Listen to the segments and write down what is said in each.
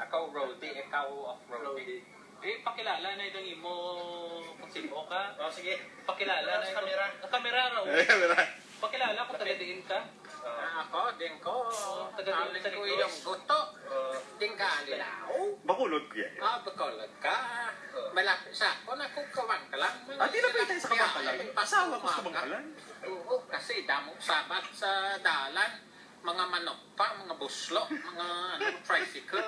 Ikaw roadie, ikaw off-roadie. Pakilala na itong imo kung sino ka. Sige. Pakilala na itong kamera. Kamera raw. Pakilala kung taga-diin ka. Ako, din ko. Taga-diin ko yung guto. Din ka alilaw. Bakulod ko yan. Bakulod ka. Malapit sa ako, nakukawan ka lang. Di na pwede tayo sa Kabangkalan. Asawa ko sa Kabangkalan. Oo, kasi damong sabat sa dalan. Mga manok pa, mga buslo, mga tricycle,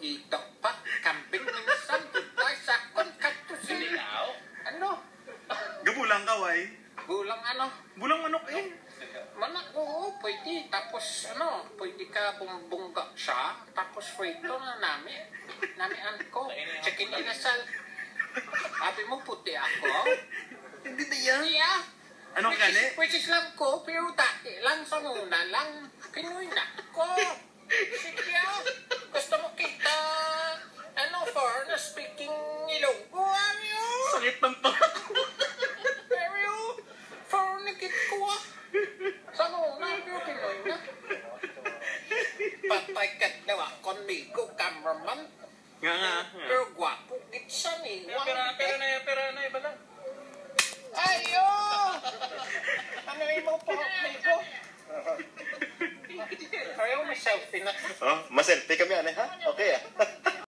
ito pa, camping minsan, ay sakon, kaktus, sililaw. Ano? Gabulang ka, way. Bulang ano? Bulang manok eh. Manak, oo, pwede. Tapos, pwede ka bumbungga siya. Tapos, frito na namin. Namian ko. Chicken inasal. Sabi mo, puti ako. Hindi na yan. Yeah. Ano ka ni? Which is lang ko, pero dati lang sa muna lang. Pinoy na ko. Sige, gusto mo kita, foreigner speaking Ilonggo, amiyo. Sakit ng pako. Amiyo, foreigner kit ko, sa muna, pero Pinoy na. Patay kat daw, konmigo, cameraman. Nga. Pero gwapo, gitsan eh. Pero na, iba lang. Ayo! Ano mo po? Amigo? Ayaw may selfie na. Ma-selfie kami, ha? Okay,